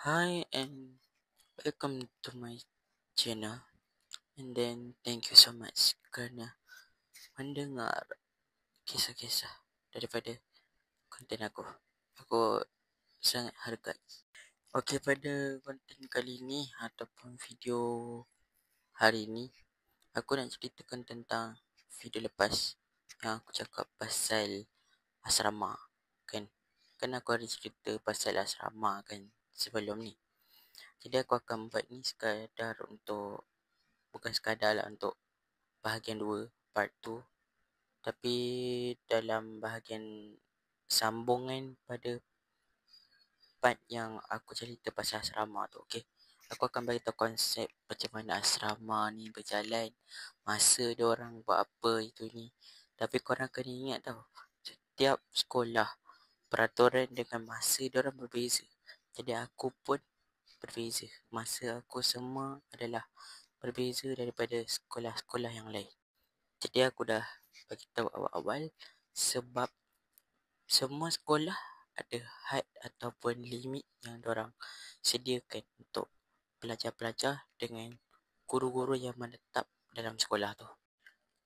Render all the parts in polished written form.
Hi and welcome to my channel, and then thank you so much karena mendengar kisah-kisah daripada konten aku. Aku sangat hargai. Okey, pada konten kali ini ataupun video hari ini, aku nak ceritakan tentang video lepas yang aku cakap pasal asrama, kan? Kan aku ada cerita pasal asrama kan sebelum ni. Jadi aku akan buat ni sekadar untuk, bukan sekadar lah untuk bahagian 2 part 2, tapi dalam bahagian sambungan pada part yang aku cerita pasal asrama tu. Okay, aku akan beritahu konsep macam mana asrama ni berjalan, masa diorang buat apa itu ni. Tapi korang kena ingat tau, setiap sekolah peraturan dengan masa diorang berbeza. Jadi aku pun berbeza, masa aku semua adalah berbeza daripada sekolah-sekolah yang lain. Jadi aku dah bagi tahu awal-awal sebab semua sekolah ada had ataupun limit yang diorang sediakan untuk pelajar-pelajar dengan guru-guru yang menetap dalam sekolah tu.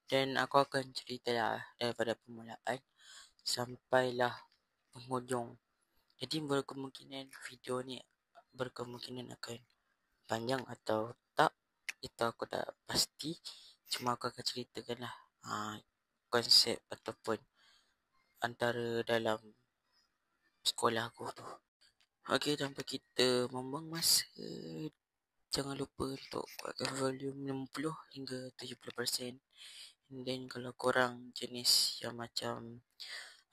Dan aku akan ceritalah daripada permulaan sampailah penghujung. Jadi berkemungkinan video ni berkemungkinan akan panjang atau tak, itu aku tak pasti. Cuma aku akan ceritakanlah konsep ataupun antara dalam sekolah aku tu. Okey, tanpa kita membuang masa, jangan lupa untuk kuatkan volume 60 hingga 70%. And then kalau korang jenis yang macam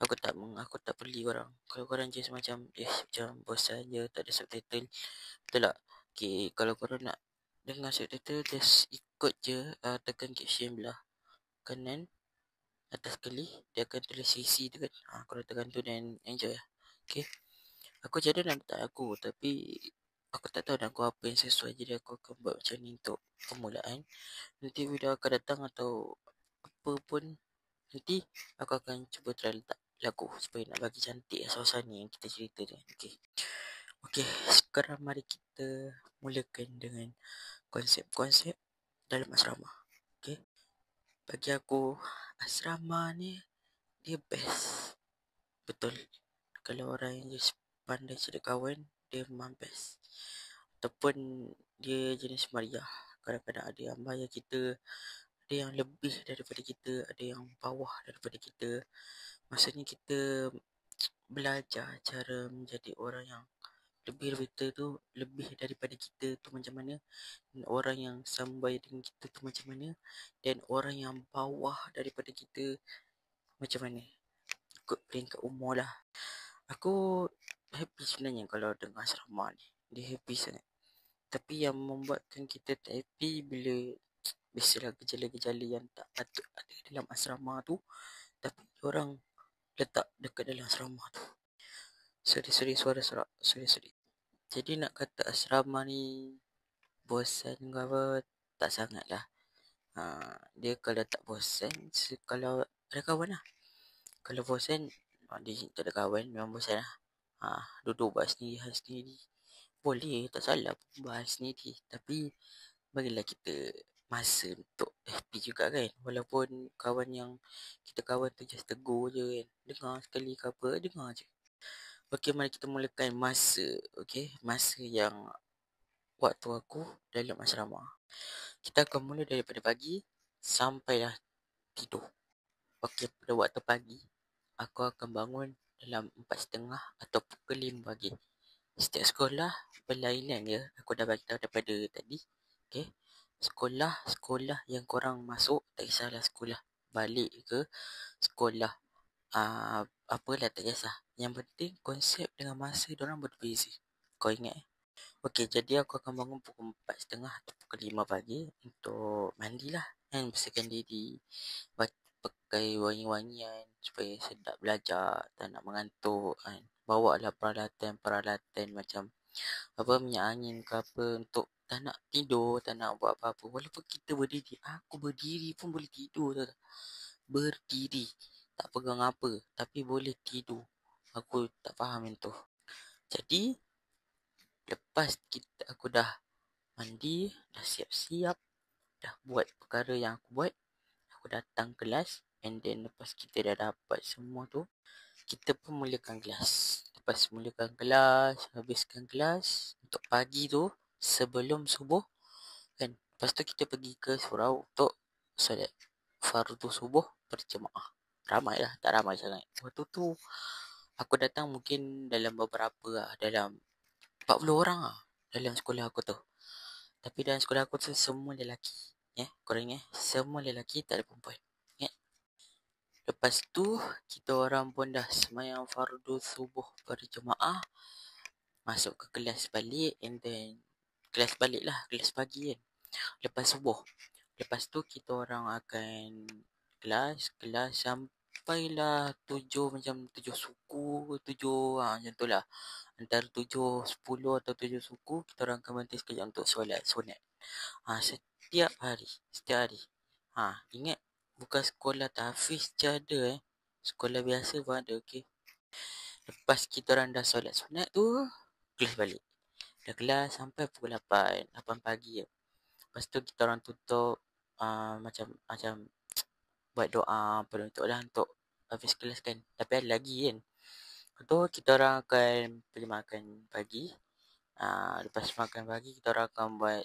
aku tak beli korang. Kalau korang jenis macam macam bosan je tak ada subtitle, betul tak? Okey, kalau korang nak dengar subtitle, just ikut je, tekan caption belah kanan atas sekali, dia akan tulis CC tu kan. Korang tekan tu dan enjoy lah. Okey, aku jadi nak letak aku, tapi aku tak tahu nak aku apa yang sesuai. Jadi aku akan buat macam ni untuk permulaan. Nanti video akan datang atau apa pun, nanti aku akan cuba try letak lagu supaya nak bagi cantik suasana yang kita cerita ni. Okey, sekarang mari kita mulakan dengan konsep-konsep dalam asrama. Okey, bagi aku asrama ni dia best. Betul. Kalau orang yang just pandai cari kawan, dia memang best. Ataupun dia jenis Maria. Kadang-kadang ada yang bayar kita, ada yang lebih daripada kita, ada yang bawah daripada kita. Maksudnya kita belajar cara menjadi orang yang lebih daripada tu, lebih daripada kita tu macam mana, dan orang yang sama bayar dengan kita tu macam mana, dan orang yang bawah daripada kita macam mana. Ikut peringkat umur lah. Aku happy sebenarnya kalau dengar asrama ni. Dia happy sangat. Tapi yang membuatkan kita tak happy bila biasalah gejala-gejala yang tak patut ada dalam asrama tu, tapi orang letak dekat dalam asrama tu. Sorry, suara serak. Sorry. Jadi nak kata asrama ni bosan ke apa, tak sangat lah. Dia kalau tak bosan, kalau ada kawan lah. Kalau bosan, dia tak ada kawan, memang bosan lah. Duduk buat sendiri. Boleh, tak salah bahas sendiri. Tapi bagilah kita masa untuk happy juga kan. Walaupun kawan yang kita kawan tu just tegur je kan. Dengar sekali ke apa, dengar je. Okey, mari kita mulakan masa. Okey, masa yang waktu aku dalam asrama. Kita akan mula daripada pagi sampailah tidur. Okey, pada waktu pagi, aku akan bangun dalam 4.30 atau pukul 5 pagi. Setiap sekolah berlainan je. Aku dah bagi tahu daripada tadi. Okey, sekolah yang korang masuk, tak kisahlah sekolah balik ke sekolah apalah, tak kisah. Yang penting konsep dengan masa diorang berbeza. Kau ingat Okey, jadi aku akan bangun pukul 4.30 atau pukul 5 pagi untuk mandilah kan, bersihkan diri, pakai wangi-wangian supaya sedap belajar, tak nak mengantuk kan. Bawalah peralatan macam apa, minyak angin ke apa, untuk tak nak tidur, tak nak buat apa-apa. Walaupun kita berdiri, aku berdiri pun boleh tidur tau. Berdiri, tak pegang apa, tapi boleh tidur. Aku tak faham yang tu. Jadi Lepas aku dah mandi, dah siap-siap, dah buat perkara yang aku buat, aku datang kelas, and then lepas kita dah dapat semua tu, kita pun mulakan kelas. Lepas mulakan kelas, habiskan kelas untuk pagi tu, sebelum subuh kan. Lepas tu kita pergi ke surau untuk solat fardu subuh berjemaah. Ramai lah, tak ramai sangat. Waktu tu aku datang mungkin dalam beberapa lah, dalam 40 orang lah dalam sekolah aku tu. Tapi dalam sekolah aku tu semua lelaki. Korang semua lelaki, tak ada perempuan. Lepas tu kita orang pun dah semayang fardu subuh berjemaah, masuk ke kelas balik, and then kelas balik lah, kelas pagi kan, lepas subuh. Lepas tu kita orang akan kelas sampailah 7, macam 7 suku, 7 macam tu lah. Antara 7, 10 atau 7 suku, kita orang akan berhenti sekejap untuk solat sunat. Setiap hari. Ingat, bukan sekolah tahfiz je ada sekolah biasa pun ada, okey. Lepas kita orang dah solat sunat tu, kelas balik. Dah kelas sampai pukul 8 pagi je. Lepas tu kita orang tutup, macam buat doa penutup lah untuk habis kelas kan. Tapi ada lagi kan. Lepas tu kita orang akan pergi makan pagi. Lepas makan pagi, kita orang akan buat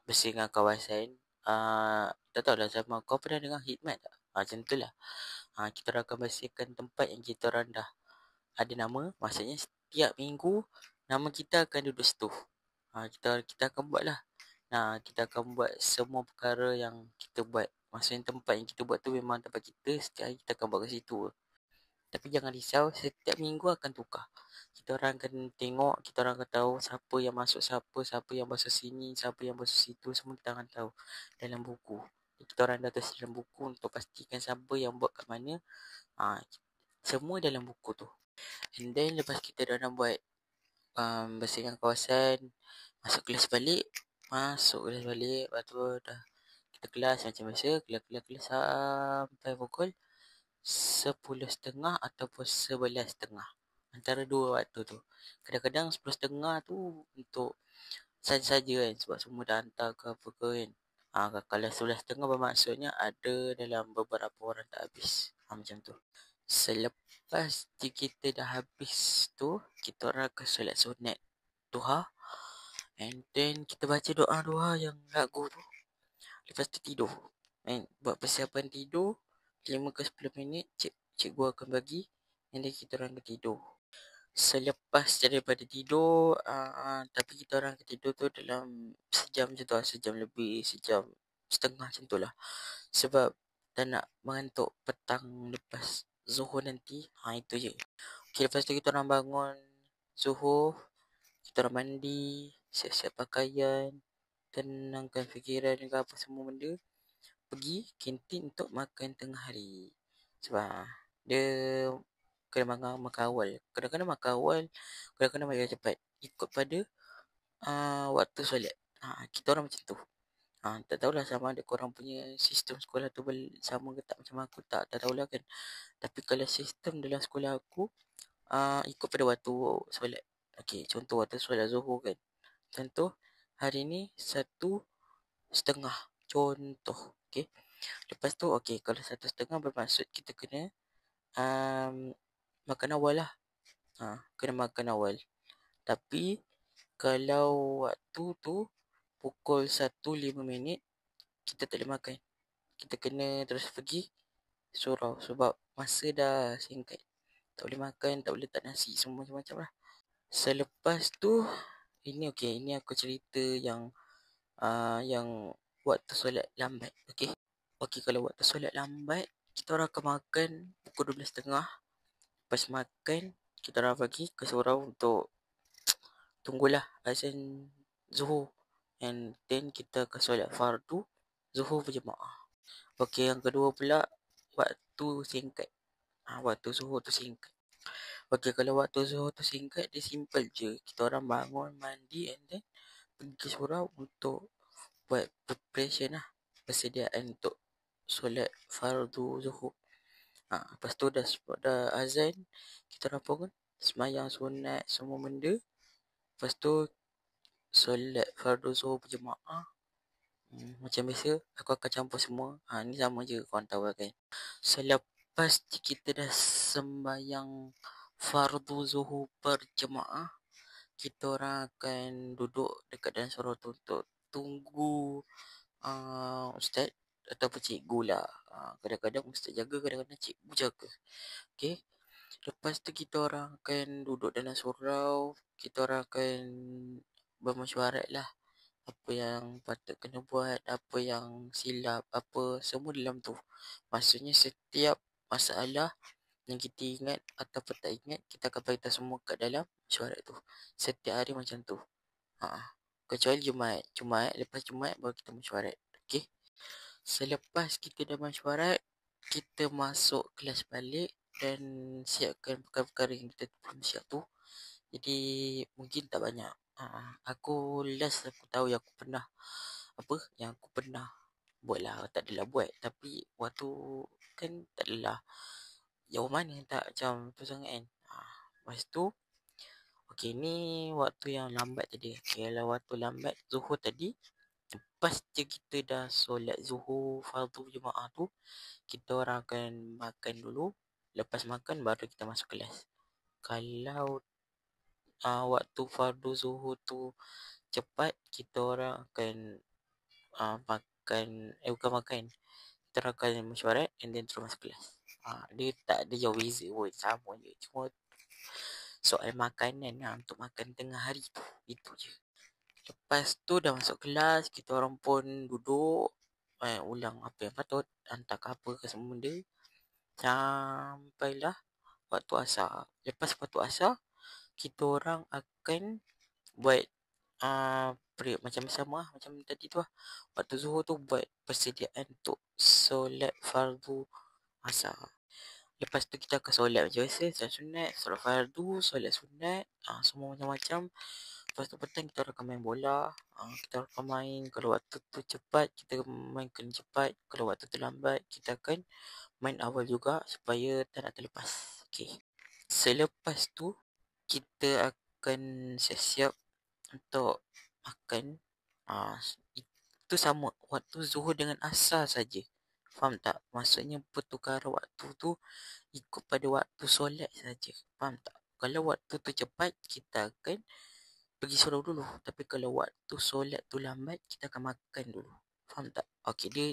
bersihkan kawasan. Tak tahu lah sama kau pernah dengar khidmat tak? Macam tu lah. Kita orang akan bersihkan tempat yang kita orang dah ada nama. Maksudnya setiap minggu nama kita akan duduk situ. Kita akan buat lah. Kita akan buat semua perkara yang kita buat. Maksudnya tempat yang kita buat tu memang tempat kita. Setiap hari kita akan buat kat situ. Tapi jangan risau, setiap minggu akan tukar. Kita orang akan tengok, kita orang akan tahu siapa yang masuk siapa yang masuk sini, siapa yang masuk situ. Semua kita akan tahu dalam buku. Kita orang dah tulis dalam buku untuk pastikan siapa yang buat kat mana. Semua dalam buku tu. And then lepas kita dah nak buat bersihkan kawasan, masuk kelas balik. Lepas tu dah kita kelas macam biasa. Kelas sampai pukul 10.30 ataupun 11.30. Antara dua waktu tu. Kadang-kadang 10.30 tu untuk saja-saja kan, sebab semua dah hantar ke apa ke kan. Kalau 11.30 bermaksudnya ada dalam beberapa orang tak habis. Macam tu. Selepas kita dah habis tu, kita orang akan solat sunat duha, and then kita baca doa-doa yang lagu tu. Lepas tu tidur. Buat persiapan tidur 5 ke 10 minit, cikgu akan bagi, and then kita orang akan tidur. Selepas daripada tidur, tapi kita orang akan tidur tu dalam sejam macam tu lah. Sejam lebih, sejam setengah macam tu lah. Sebab tak nak mengantuk petang lepas zuhur nanti. Itu je. Okay, lepas tu kita orang bangun zuhur, kita orang mandi, siap-siap pakaian, tenangkan fikiran ke apa semua benda, pergi kantin untuk makan tengah hari. Sebab dia kena makan awal. Kadang-kadang makan awal, kadang-kadang makan cepat. Ikut pada waktu solat. Kita orang macam tu. Tak tahulah sama ada korang punya sistem sekolah tu sama ke tak macam aku. Tak tahulah kan. Tapi kalau sistem dalam sekolah aku, ikut pada waktu solat. Okay, contoh waktu solat zuhur kan. Contoh, hari ni 1:30. Contoh, okay. Lepas tu, okay, kalau 1:30 bermaksud kita kena makan awal lah. Kena makan awal. Tapi, kalau waktu tu pukul 1:05, kita tak boleh makan. Kita kena terus pergi surau sebab masa dah singkat. Tak boleh makan, tak boleh tak nasi, semua macam-macam lah. Selepas tu, ini aku cerita yang waktu solat lambat. Okay, kalau waktu solat lambat, kita orang akan makan pukul 12.30. Lepas makan, kita orang pergi ke surau untuk tunggulah azan zuhur, and then kita akan solat fardu zuhur berjemaah. Okay, yang kedua pula, waktu singkat. Waktu zuhur tu singkat. Okay, kalau waktu zuhur tu singkat, dia simple je. Kita orang bangun, mandi, and then pergi ke surau untuk buat preparation lah, persediaan untuk solat fardu zuhur. Lepas tu dah azan, kita orang pun semayang sunat semua benda. Lepas tu solat fardu zuhur berjemaah. Macam biasa, aku akan campur semua. Ni sama je, korang tahu kan. Selepas kita dah sembahyang fardu zuhur berjemaah, kita orang akan duduk dekat dalam surau tu untuk tunggu ustaz ataupun cikgu lah. Kadang-kadang ustaz jaga, kadang-kadang cikgu jaga. Okay. Lepas tu kita orang akan duduk dalam surau. Kita orang akan bermesyuarat lah. Apa yang patut kena buat, apa yang silap, apa semua dalam tu. Maksudnya setiap masalah yang kita ingat ataupun tak ingat, kita akan beritahu semua kat dalam mesyuarat tu. Setiap hari macam tu. Kecuali Jumaat, lepas Jumaat baru kita mesyuarat. Okay. Selepas kita dah mesyuarat, kita masuk kelas balik dan siapkan perkara-perkara yang kita belum siap tu. Jadi mungkin tak banyak. Aku tahu yang aku pernah buat lah. Tak adalah buat, tapi waktu kan tak adalah jauh mana tak macam tu sangat kan. Lepas tu okey, ni waktu yang lambat tadi. Kalau waktu lambat zuhur tadi, lepas je kita dah solat zuhur fardu jemaah tu, kita orang akan makan dulu. Lepas makan baru kita masuk kelas. Kalau waktu fardu zuhur tu cepat, kita orang akan bukan makan, kita orang akan mesyuarat and then terus masuk kelas. Dia tak ada jauh beza pun, sama je. Cuma soal makanan lah, untuk makan tengah hari tu, itu je. Lepas tu dah masuk kelas, kita orang pun duduk ulang apa yang patut, hantar apa ke semua benda, sampailah waktu asar. Lepas waktu asar, kita orang akan buat prayer macam sama lah, macam tadi tu lah. Waktu zuhur tu buat persediaan untuk solat fardu asar. Lepas tu kita akan solat macam biasa, solat sunat, solat fardu, solat sunat, semua macam-macam. Lepas tu petang kita akan main bola. Kita akan main, kalau waktu tu cepat kita main kena cepat, kalau waktu tu lambat kita akan main awal juga supaya tak nak terlepas. Okay. Selepas tu kita akan siap-siap untuk makan. Itu sama waktu zuhur dengan asar saja. Faham tak? Maksudnya pertukaran waktu tu ikut pada waktu solat saja. Faham tak? Kalau waktu tu cepat, kita akan pergi surau dulu. Tapi kalau waktu solat tu lambat, kita akan makan dulu. Faham tak? Okey, dia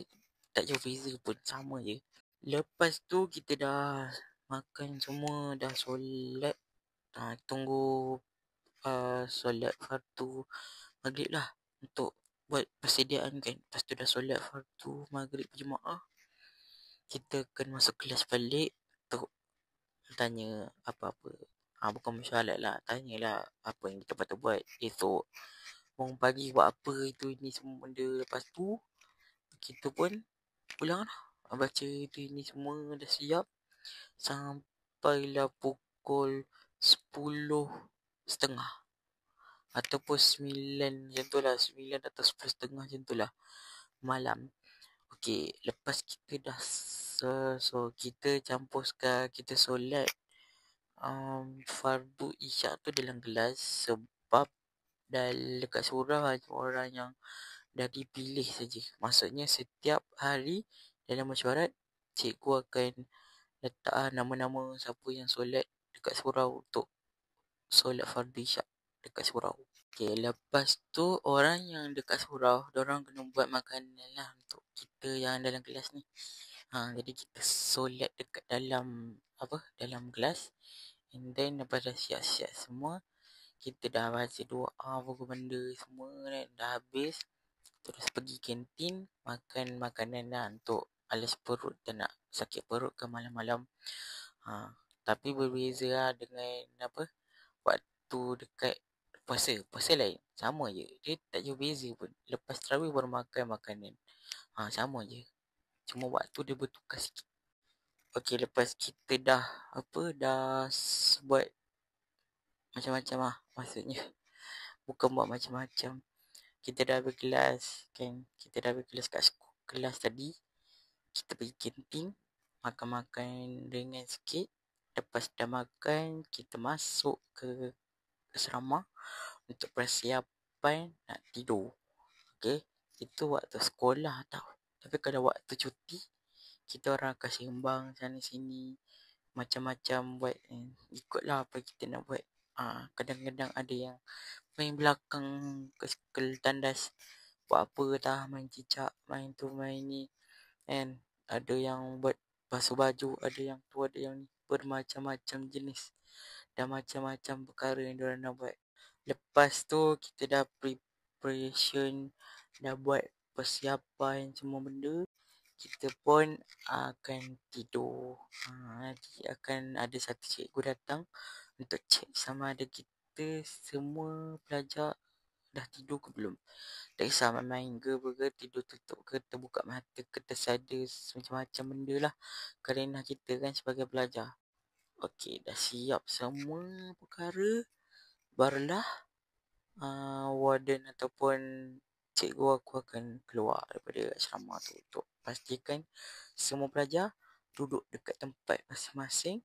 tak jauh beza pun, sama je. Lepas tu kita dah makan semua, dah solat. Tunggu solat fardu maghrib lah untuk buat persediaan kan. Lepas tu dah solat fardu maghrib berjemaah, kita akan masuk kelas balik untuk tanya apa-apa. Bukan mesyuarat lah, tanyalah apa yang kita patut buat esok. Bangun pagi buat apa, itu ini semua benda. Lepas tu kita pun pulang lah, baca itu ini semua dah siap sampailah pukul 10.30 ataupun 9 macam tu lah, 9 atau 10.30 macam tu lah malam. Okey, lepas kita dah so kita campurkan, kita solat fardu isyak tu dalam kelas, sebab dekat surau hanya orang yang dah dipilih saja. Maksudnya setiap hari dalam mesyuarat, cikgu akan letak nama-nama siapa yang solat dekat surau untuk solat fardu isyak dekat surau. Okay, lepas tu orang yang dekat surau, diorang kena buat makanan lah untuk kita yang dalam kelas ni. Jadi kita solat dekat dalam dalam kelas. And then lepas dah siap-siap semua, kita dah baca doa apa benda semua kan, dah habis. Terus pergi kantin makan makanan lah untuk alas perut, tak nak sakit perut ke malam-malam. Tapi berbeza lah dengan waktu dekat puasa lain, sama je, dia tak jauh beza pun. Lepas tarawih baru makan makanan, sama je, cuma waktu dia bertukar sikit. Okey, lepas kita dah buat macam-macam lah, maksudnya bukan buat macam-macam, kita dah berkelas kan, kita dah berkelas kat kelas tadi, kita pergi kantin makan-makan ringan sikit. Lepas dah makan, kita masuk ke asrama untuk bersiap kehidupan nak tidur. Okay, itu waktu sekolah tau. Tapi kalau waktu cuti, kita orang akan sembang sana sini, macam-macam buat, ikutlah apa kita nak buat. Kadang-kadang ada yang main belakang ke tandas, buat apa tah, main cicak, main tu main ni, and ada yang buat basuh baju, ada yang tu, ada yang ni, bermacam-macam jenis dan macam-macam perkara yang diorang nak buat. Lepas tu kita dah preparation, dah buat persiapan semua benda, kita pun akan tidur. Nanti akan ada satu cikgu datang untuk cek sama ada kita semua pelajar dah tidur ke belum. Tak kisah main-main ke tidur tutup ke, terbuka mata ke, tersada, macam-macam benda lah kerana kita kan sebagai pelajar. Okey, dah siap semua perkara, barulah warden ataupun cikgu aku akan keluar daripada asrama tu untuk pastikan semua pelajar duduk dekat tempat masing-masing,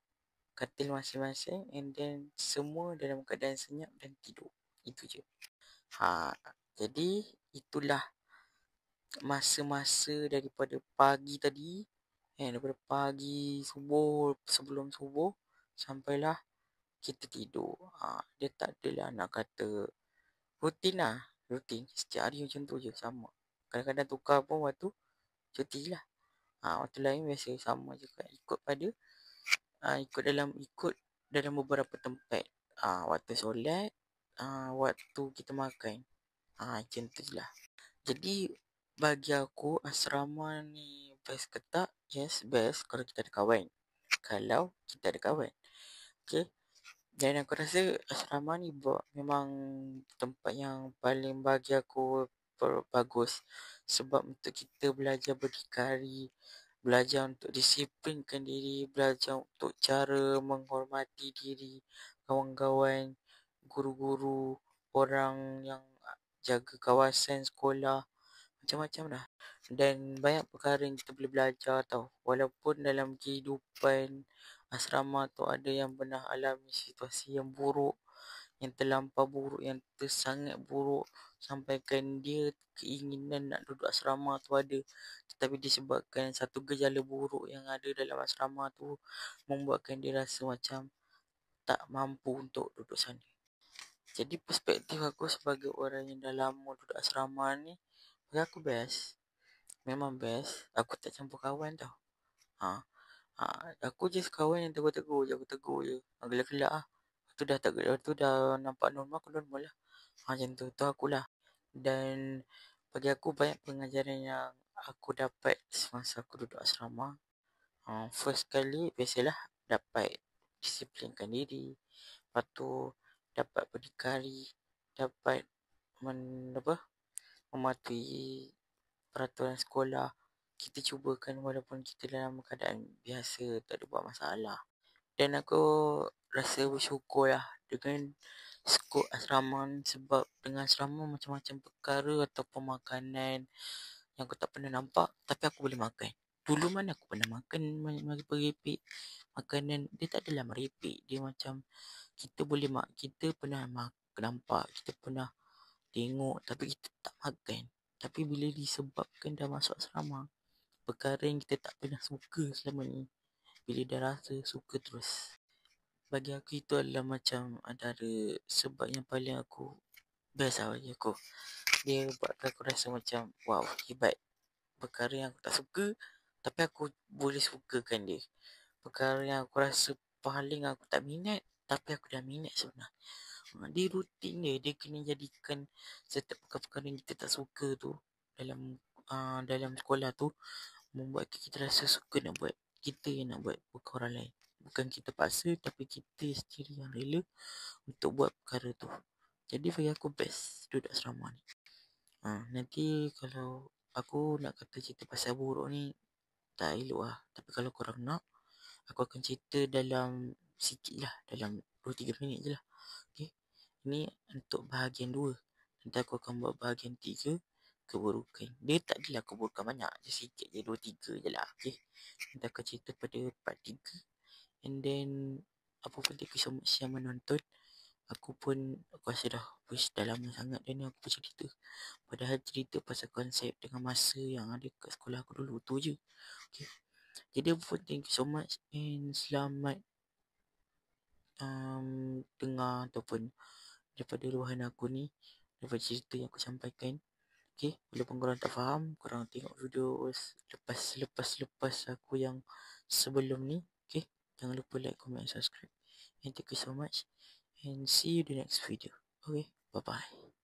katil masing-masing, and then semua dalam keadaan senyap dan tidur. Itu je. Jadi itulah masa-masa daripada pagi tadi, daripada pagi subuh, sebelum subuh sampailah kita tidur. Dia tak adalah nak kata rutin lah. Rutin setiap hari macam tu je, sama. Kadang-kadang tukar pun waktu cuti lah. Waktu lain biasa sama juga. Ikut dalam beberapa tempat. Waktu solat, waktu kita makan. Macam tu je lah. Jadi bagi aku asrama ni best ke tak? Yes, best kalau kita ada kawan. Okay. Dan aku rasa asrama ni memang tempat yang paling bagi aku bagus. Sebab untuk kita belajar berdikari, belajar untuk disiplinkan diri, belajar untuk cara menghormati diri, kawan-kawan, guru-guru, orang yang jaga kawasan sekolah, macam-macam dah. Dan banyak perkara yang kita boleh belajar tau. Walaupun dalam kehidupan asrama tu ada yang pernah alami situasi yang buruk, yang terlampau buruk, yang tersangat buruk, sampaikan dia keinginan nak duduk asrama tu ada, tetapi disebabkan satu gejala buruk yang ada dalam asrama tu membuatkan dia rasa macam tak mampu untuk duduk sana. Jadi perspektif aku sebagai orang yang dah lama duduk asrama ni, bagi aku best. Memang best. Aku tak campur kawan tau. Aku je kawan yang tegur-tegur je. Aku tegur je. Gelak-gelak lah. Tu dah nampak normal, aku normal lah. Macam tu akulah. Dan bagi aku banyak pengajaran yang aku dapat semasa aku duduk asrama. First kali biasalah dapat disiplinkan diri. Lepas tu dapat berdikari. Dapat mematuhi peraturan sekolah. Kita cubakan walaupun kita dalam keadaan biasa, tak ada buat masalah. Dan aku rasa bersyukur lah dengan skop asrama ni, sebab dengan asrama macam-macam perkara ataupun makanan yang aku tak pernah nampak, tapi aku boleh makan. Dulu mana aku pernah makan meripik makanan. Dia tak adalah meripik. Dia macam kita pernah nampak, kita pernah tengok, tapi kita tak makan. Tapi bila disebabkan dah masuk asrama, perkara yang kita tak pernah suka selama ni, bila dah rasa suka terus. Bagi aku itu adalah macam antara sebab yang paling aku best lah bagi aku. Dia buatkan aku rasa macam wow, hebat. Perkara yang aku tak suka, tapi aku boleh sukakan dia. Perkara yang aku rasa paling aku tak minat, tapi aku dah minat sebenarnya. Dia rutin dia kena jadikan setiap perkara-perkara yang kita tak suka tu dalam sekolah tu membuat kita rasa suka nak buat. Kita yang nak buat, bukan orang lain. Bukan kita paksa, tapi kita sendiri yang rela untuk buat perkara tu. Jadi bagi aku best duduk asrama ni. Nanti kalau aku nak kata cerita pasal buruk ni tak elok lah. Tapi kalau korang nak, aku akan cerita dalam sikit lah, dalam 2-3 minit je lah. Okay. Ini untuk bahagian 2. Nanti aku akan buat bahagian 3, keburukan. Dia tak adalah keburukan banyak, je sikit je, 2-3 je lah. Okay. Nanti aku cerita pada part 3. And then apa pun, thank you so much yang menonton. Aku rasa dah lama sangat dah ni aku bercerita. Padahal cerita pasal konsep dengan masa yang ada kat sekolah aku dulu tu je. Okay. Jadi pun thank you so much and selamat dengar ataupun daripada luahan aku ni, daripada cerita yang aku sampaikan. Okay, walaupun korang tak faham, korang tengok video lepas aku yang sebelum ni. Okay, jangan lupa like, comment, and subscribe. And thank you so much. And see you in the next video. Okay, bye-bye.